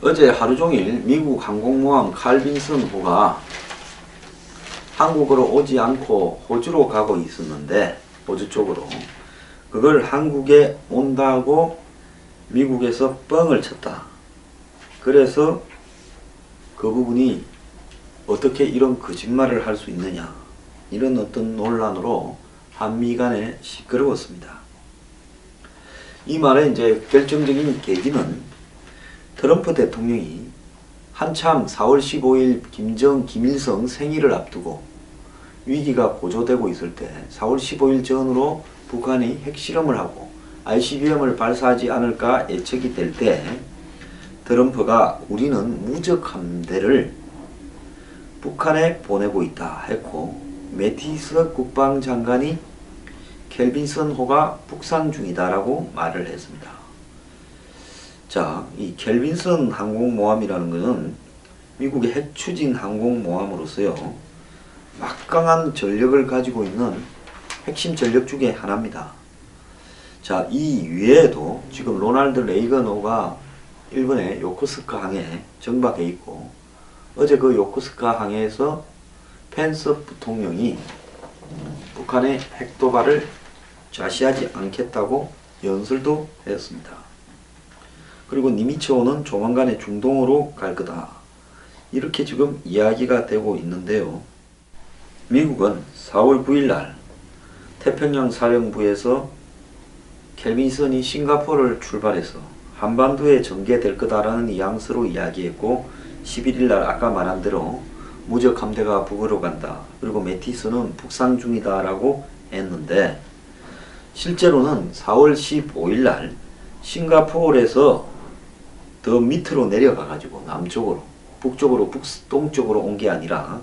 어제 하루 종일 미국 항공모함 칼빈슨호가 한국으로 오지 않고 호주로 가고 있었는데, 호주 쪽으로 그걸 한국에 온다고 미국에서 뻥을 쳤다. 그래서 그 부분이 어떻게 이런 거짓말을 할 수 있느냐, 이런 어떤 논란으로 한미 간에 시끄러웠습니다. 이 말의 이제 결정적인 계기는 트럼프 대통령이 한참 4월 15일 김일성 생일을 앞두고 위기가 고조되고 있을 때 4월 15일 전후로 북한이 핵실험을 하고 ICBM을 발사하지 않을까 예측이 될 때 트럼프가 우리는 무적 함대를 북한에 보내고 있다 했고, 매티스 국방장관이 켈빈슨호가 북상 중이다 라고 말을 했습니다. 자, 이 켈빈슨 항공모함이라는 것은 미국의 핵추진 항공모함으로서요, 막강한 전력을 가지고 있는 핵심 전력 중에 하나입니다. 자, 이 외에도 지금 로널드 레이건호가 일본의 요코스카 항에 정박해 있고, 어제 그 요코스카 항에서 펜스 부통령이 북한의 핵도발을 좌시하지 않겠다고 연설도 했습니다. 그리고 니미츠호는 조만간에 중동으로 갈 거다, 이렇게 지금 이야기가 되고 있는데요. 미국은 4월 9일 날 태평양 사령부에서 켈빈슨이 싱가포르를 출발해서 한반도에 전개될 거다라는 뉘앙스로 이야기했고, 11일 날 아까 말한 대로 무적 함대가 북으로 간다, 그리고 매티스는 북상 중이다 라고 했는데, 실제로는 4월 15일 날 싱가포르에서 더 밑으로 내려가 가지고 남쪽으로, 북쪽으로, 북동쪽으로 온 게 아니라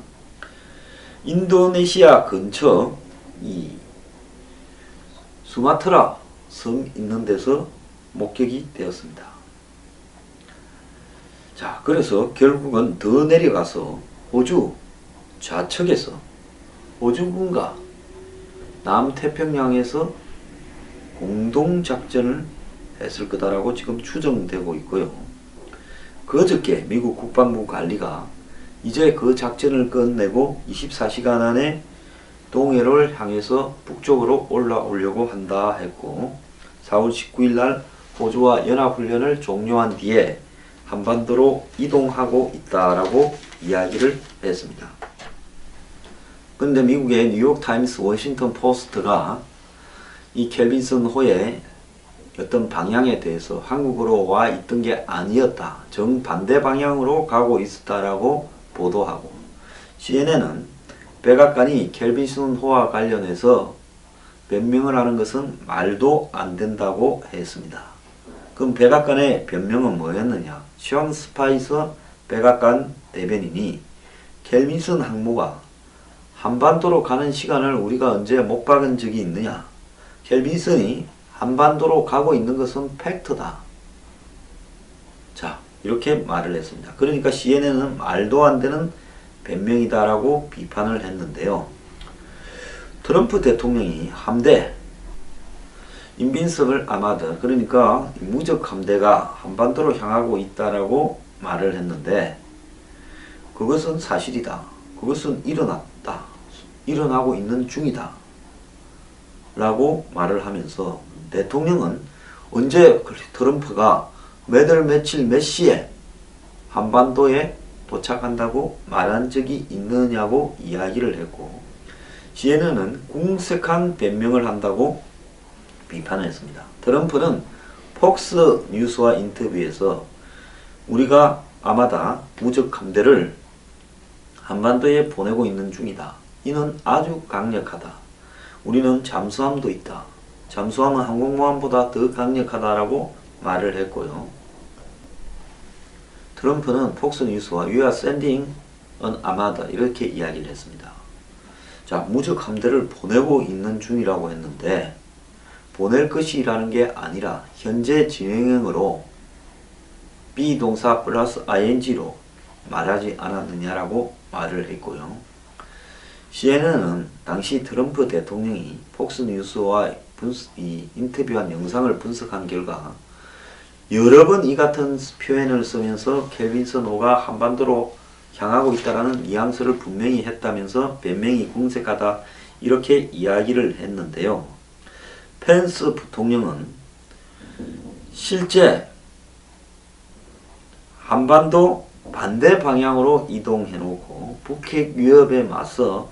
인도네시아 근처 이 수마트라 섬 있는 데서 목격이 되었습니다. 자, 그래서 결국은 더 내려가서 호주 좌측에서 호주군과 남태평양에서 공동작전을 했을 거다라고 지금 추정되고 있고요. 그저께 미국 국방부 관리가 이제 그 작전을 끝내고 24시간 안에 동해를 향해서 북쪽으로 올라오려고 한다 했고, 4월 19일 날 호주와 연합훈련을 종료한 뒤에 한반도로 이동하고 있다라고 이야기를 했습니다. 그런데 미국의 뉴욕타임스, 워싱턴 포스트가 이 켈빈슨호의 어떤 방향에 대해서 한국으로 와 있던 게 아니었다, 정반대 방향으로 가고 있었다라고 보도하고, CNN은 백악관이 켈빈슨호와 관련해서 변명을 하는 것은 말도 안 된다고 했습니다. 그럼 백악관의 변명은 뭐였느냐? 션 스파이서 백악관 대변인이 켈빈슨 항모가 한반도로 가는 시간을 우리가 언제 못 박은 적이 있느냐? 켈빈슨이 한반도로 가고 있는 것은 팩트다. 자, 이렇게 말을 했습니다. 그러니까 CNN은 말도 안 되는 변명이다라고 비판을 했는데요. 트럼프 대통령이 함대, 인빈서블 아마드, 그러니까 무적 함대가 한반도로 향하고 있다라고 말을 했는데, 그것은 사실이다, 그것은 일어났다, 일어나고 있는 중이다 라고 말을 하면서, 대통령은 언제 트럼프가 몇 월 며칠 몇 시에 한반도에 도착한다고 말한 적이 있느냐고 이야기를 했고, CNN은 궁색한 변명을 한다고 비판했습니다. 트럼프는 폭스 뉴스와 인터뷰에서 우리가 아마다 무적 함대를 한반도에 보내고 있는 중이다, 이는 아주 강력하다, 우리는 잠수함도 있다, 잠수함은 항공모함보다 더 강력하다라고 말을 했고요. 트럼프는 폭스뉴스와 We are sending an armada 이렇게 이야기를 했습니다. 자, 무적 함대를 보내고 있는 중이라고 했는데, 보낼 것이라는 게 아니라 현재 진행형으로 비동사 플러스 ing로 말하지 않았느냐라고 말을 했고요. CNN은 당시 트럼프 대통령이 폭스뉴스와 인터뷰한 영상을 분석한 결과 여러 번 이 같은 표현을 쓰면서 켈빈선 호가 한반도로 향하고 있다라는 뉘앙스를 분명히 했다면서 변명이 궁색하다 이렇게 이야기를 했는데요. 펜스 부통령은 실제 한반도 반대 방향으로 이동해놓고 북핵 위협에 맞서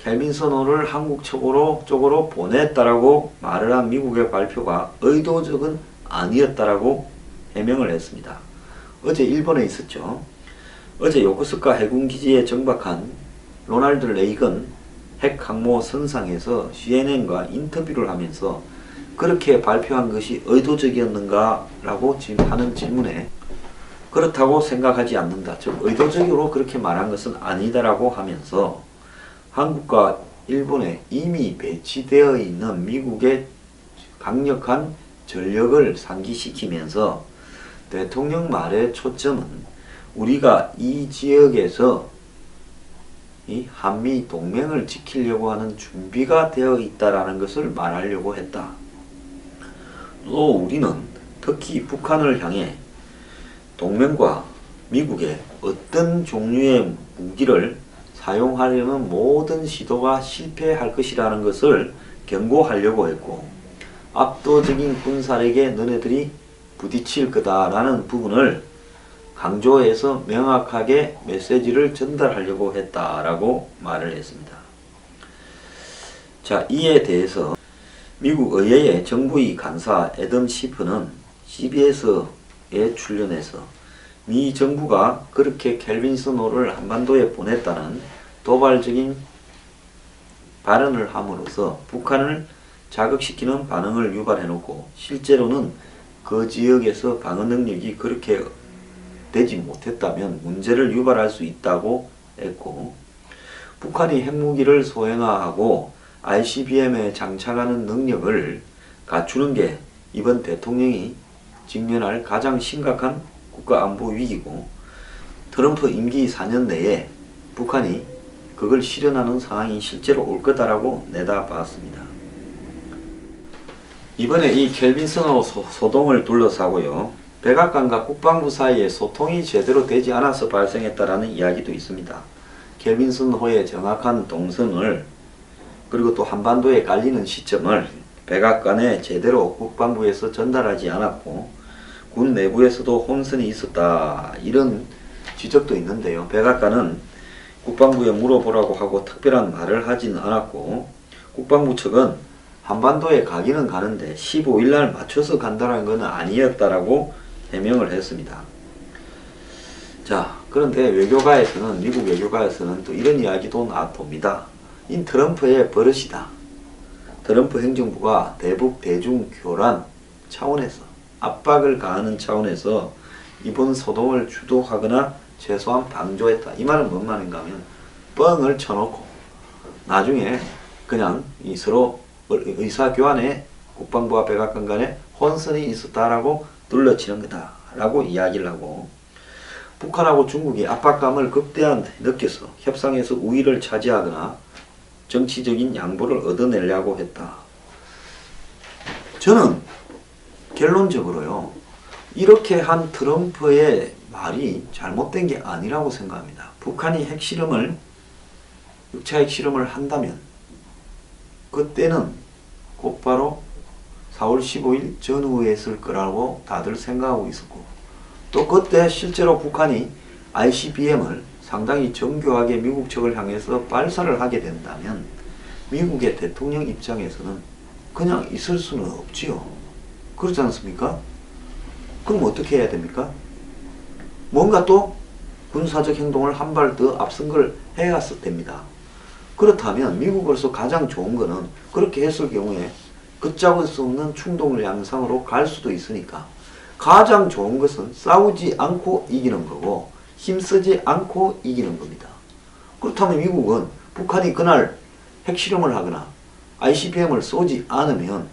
켈빈선 호를 한국 쪽으로 보냈다라고 말을 한 미국의 발표가 의도적은 아니었다라고 해명을 했습니다. 어제 일본에 있었죠. 어제 요코스카 해군기지에 정박한 로널드 레이건 핵항모 선상에서 CNN과 인터뷰를 하면서 그렇게 발표한 것이 의도적이었는가 라고 지금 하는 질문에 그렇다고 생각하지 않는다. 즉 의도적으로 그렇게 말한 것은 아니다라고 하면서 한국과 일본에 이미 배치되어 있는 미국의 강력한 전력을 상기시키면서 대통령 말의 초점은 우리가 이 지역에서 이 한미 동맹을 지키려고 하는 준비가 되어 있다라는 것을 말하려고 했다. 또 우리는 특히 북한을 향해 동맹과 미국의 어떤 종류의 무기를 사용하려는 모든 시도가 실패할 것이라는 것을 경고하려고 했고, 압도적인 군사력에 너네들이 부딪힐 거다라는 부분을 강조해서 명확하게 메시지를 전달하려고 했다라고 말을 했습니다. 자, 이에 대해서 미국 의회의 정부위 간사 애덤 시프는 CBS에 출연해서 미 정부가 그렇게 켈빈선 호를 한반도에 보냈다는 도발적인 발언을 함으로써 북한을 자극시키는 반응을 유발해놓고 실제로는 그 지역에서 방어 능력이 그렇게 되지 못했다면 문제를 유발할 수 있다고 했고, 북한이 핵무기를 소형화하고 ICBM에 장착하는 능력을 갖추는 게 이번 대통령이 직면할 가장 심각한 국가안보 위기고, 트럼프 임기 4년 내에 북한이 그걸 실현하는 상황이 실제로 올 거다라고 내다봤습니다. 이번에 이 켈빈선 호 소동을 둘러싸고요, 백악관과 국방부 사이에 소통이 제대로 되지 않아서 발생했다라는 이야기도 있습니다. 켈빈선 호의 정확한 동선을 그리고 또 한반도에 깔리는 시점을 백악관에 제대로 국방부에서 전달하지 않았고 군 내부에서도 혼선이 있었다, 이런 지적도 있는데요. 백악관은 국방부에 물어보라고 하고 특별한 말을 하지는 않았고, 국방부 측은 한반도에 가기는 가는데 15일날 맞춰서 간다는 것은 아니었다라고 해명을 했습니다. 자, 그런데 외교가에서는, 미국 외교가에서는 또 이런 이야기도 나옵니다. 이 트럼프의 버릇이다. 트럼프 행정부가 대북 대중교란 차원에서 압박을 가하는 차원에서 이번 소동을 주도하거나 최소한 방조했다. 이 말은 뭔 말인가 하면 뻥을 쳐놓고 나중에 그냥 이 서로 의사교환에 국방부와 백악관 간에 혼선이 있었다라고 둘러치는 거다 라고 이야기를 하고, 북한하고 중국이 압박감을 극대한 느껴서 협상에서 우위를 차지하거나 정치적인 양보를 얻어내려고 했다. 저는 결론적으로요, 이렇게 한 트럼프의 말이 잘못된 게 아니라고 생각합니다. 북한이 핵실험을, 6차 핵실험을 한다면 그때는 곧바로 4월 15일 전후에 했을 거라고 다들 생각하고 있었고, 또 그때 실제로 북한이 ICBM을 상당히 정교하게 미국 측을 향해서 발사를 하게 된다면 미국의 대통령 입장에서는 그냥 있을 수는 없지요. 그렇지 않습니까? 그럼 어떻게 해야 됩니까? 뭔가 또 군사적 행동을 한 발 더 앞선 걸 해갔을 됩니다. 그렇다면 미국으로서 가장 좋은 거는 그렇게 했을 경우에 걷잡을 수 없는 충동 양상으로 갈 수도 있으니까 가장 좋은 것은 싸우지 않고 이기는 거고 힘쓰지 않고 이기는 겁니다. 그렇다면 미국은 북한이 그날 핵실험을 하거나 ICBM을 쏘지 않으면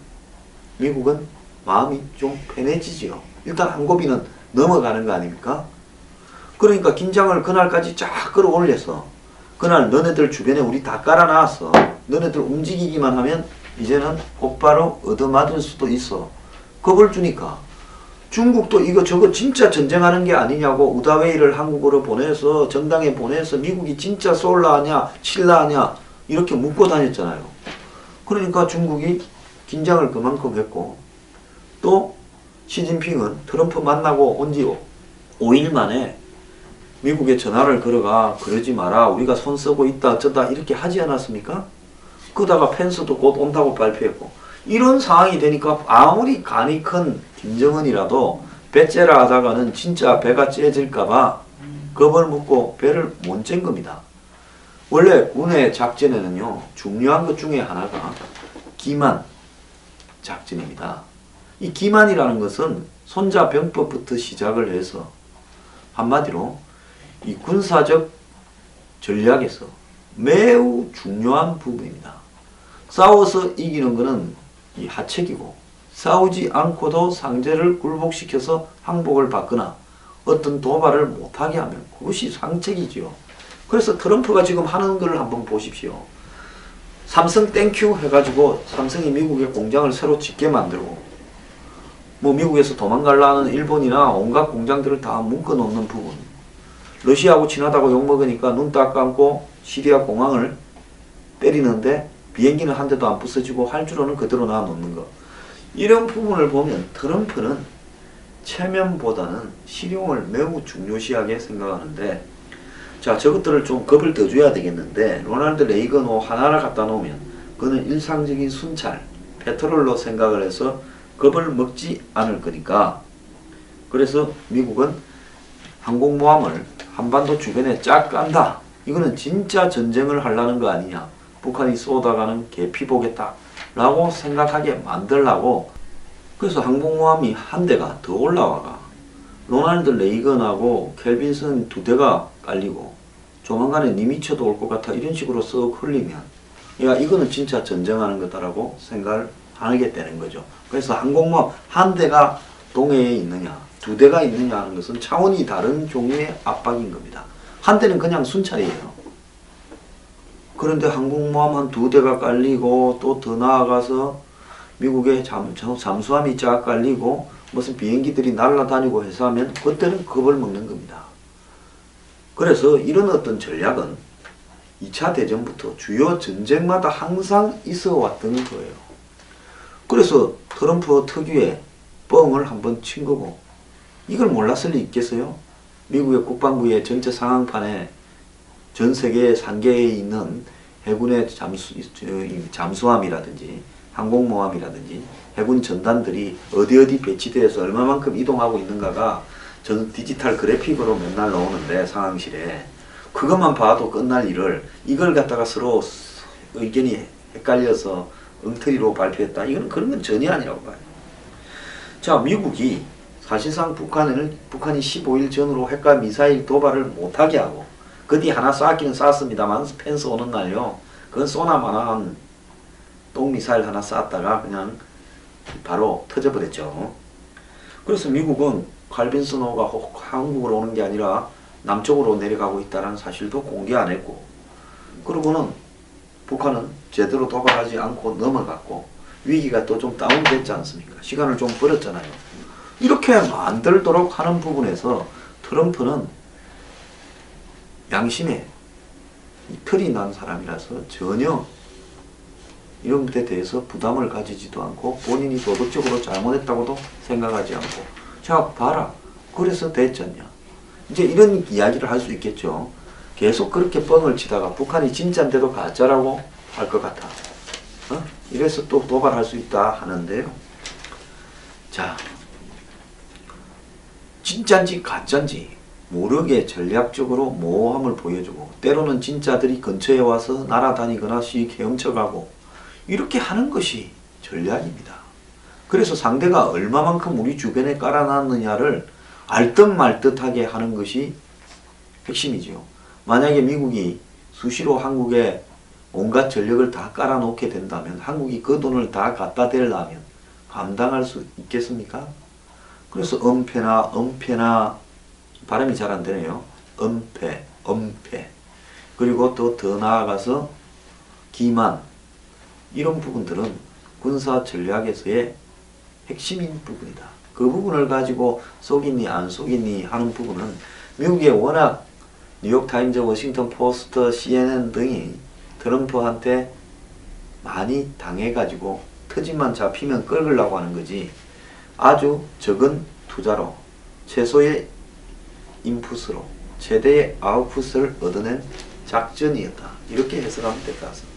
미국은 마음이 좀 편해지지요. 일단 한 고비는 넘어가는 거 아닙니까? 그러니까 긴장을 그날까지 쫙 끌어올려서 그날 너네들 주변에 우리 다 깔아놨어. 너네들 움직이기만 하면 이제는 곧바로 얻어맞을 수도 있어. 겁을 주니까 중국도 이거 저거 진짜 전쟁하는 게 아니냐고 우다웨이를 한국으로 보내서 정당에 보내서 미국이 진짜 쏠라 하냐 칠라 하냐 이렇게 묻고 다녔잖아요. 그러니까 중국이 긴장을 그만큼 했고 또 시진핑은 트럼프 만나고 온 지 5일 만에 미국에 전화를 걸어가 그러지 마라 우리가 손 쓰고 있다 어쩌다 이렇게 하지 않았습니까? 그러다가 펜스도 곧 온다고 발표했고 이런 상황이 되니까 아무리 간이 큰 김정은이라도 배째라 하다가는 진짜 배가 째질까봐 겁을 먹고 배를 못 잰 겁니다. 원래 군의 작전에는요 중요한 것 중에 하나가 기만 작전입니다. 이 기만이라는 것은 손자병법부터 시작을 해서 한마디로 이 군사적 전략에서 매우 중요한 부분입니다. 싸워서 이기는 것은 이 하책이고 싸우지 않고도 상대를 굴복시켜서 항복을 받거나 어떤 도발을 못하게 하면 그것이 상책이지요. 그래서 트럼프가 지금 하는 걸 한번 보십시오. 삼성 땡큐 해가지고 삼성이 미국에 공장을 새로 짓게 만들고 뭐 미국에서 도망가려는 일본이나 온갖 공장들을 다 묶어놓는 부분 러시아하고 친하다고 욕먹으니까 눈 딱 감고 시리아 공항을 때리는데 비행기는 한 대도 안 부서지고 활주로는 그대로 놔놓는 거 이런 부분을 보면 트럼프는 체면보다는 실용을 매우 중요시하게 생각하는데 자 저것들을 좀 겁을 더 줘야 되겠는데 로널드 레이건 하나를 갖다 놓으면 그거는 일상적인 순찰 페트롤로 생각을 해서 겁을 먹지 않을 거니까 그래서 미국은 항공모함을 한반도 주변에 쫙 깐다. 이거는 진짜 전쟁을 하려는 거 아니냐. 북한이 쏘다가는 개피 보겠다 라고 생각하게 만들라고 그래서 항공모함이 한 대가 더 올라와가 로널드 레이건하고 켈빈슨 두 대가 깔리고 조만간에 니미처도 올 것 같아 이런 식으로 썩 흘리면 야 이거는 진짜 전쟁하는 거다라고 생각을 하게 되는 거죠. 그래서 항공모함 한 대가 동해에 있느냐 두 대가 있느냐 하는 것은 차원이 다른 종류의 압박인 겁니다. 한 대는 그냥 순찰이에요. 그런데 항공모함 한 두 대가 깔리고 또 더 나아가서 미국의 잠수함이 쫙 깔리고 무슨 비행기들이 날아다니고 해서 하면 그때는 겁을 먹는 겁니다. 그래서 이런 어떤 전략은 2차 대전부터 주요 전쟁마다 항상 있어 왔던 거예요. 그래서 트럼프 특유의 뻥을 한번 친 거고 이걸 몰랐을 리 있겠어요? 미국의 국방부의 전체 상황판에 전 세계 상계에 있는 해군의 잠수함이라든지 항공모함이라든지 해군 전단들이 어디 배치되어서 얼마만큼 이동하고 있는가가 전 디지털 그래픽으로 맨날 나오는데 상황실에 그것만 봐도 끝날 일을 이걸 갖다가 서로 의견이 헷갈려서 엉터리로 발표했다. 이건 그런 건 전혀 아니라고 봐요. 자, 미국이 사실상 북한이 15일 전으로 핵과 미사일 도발을 못하게 하고 그 뒤 하나 쐈기는 쐈습니다만 펜스 오는 날요. 그건 쏘나마나한 똥미사일 하나 쐈다가 그냥 바로 터져버렸죠. 그래서 미국은 칼빈슨호가 한국으로 오는 게 아니라 남쪽으로 내려가고 있다는 사실도 공개 안 했고 그러고는 북한은 제대로 도발하지 않고 넘어갔고 위기가 또 좀 다운됐지 않습니까? 시간을 좀 벌었잖아요. 이렇게 만들도록 하는 부분에서 트럼프는 양심에 틀이 난 사람이라서 전혀 이런 데 대해서 부담을 가지지도 않고 본인이 도덕적으로 잘못했다고도 생각하지 않고 자 봐라 그래서 됐잖냐 이제 이런 이야기를 할 수 있겠죠. 계속 그렇게 뻥을 치다가 북한이 진짜인데도 가짜라고 할 것 같아. 이래서 또 도발할 수 있다 하는데요. 자 진짜인지 가짜인지 모르게 전략적으로 모호함을 보여주고 때로는 진짜들이 근처에 와서 날아다니거나 씩 헤엄쳐가고 이렇게 하는 것이 전략입니다. 그래서 상대가 얼마만큼 우리 주변에 깔아놨느냐를 알듯 말듯하게 하는 것이 핵심이죠. 만약에 미국이 수시로 한국에 온갖 전력을 다 깔아놓게 된다면 한국이 그 돈을 다 갖다 대려면 감당할 수 있겠습니까? 그래서 엄폐나 발음이 잘 안 되네요. 엄폐 그리고 또 더 나아가서 기만 이런 부분들은 군사 전략에서의 핵심인 부분이다. 그 그 부분을 가지고 속이니 안 속이니 하는 부분은 미국에 워낙 뉴욕타임즈, 워싱턴 포스트, CNN 등이 트럼프한테 많이 당해가지고 터집만 잡히면 끌으려고 하는 거지, 아주 적은 투자로 최소의 인풋으로 최대의 아웃풋을 얻어낸 작전이었다. 이렇게 해석하면 될 것 같습니다.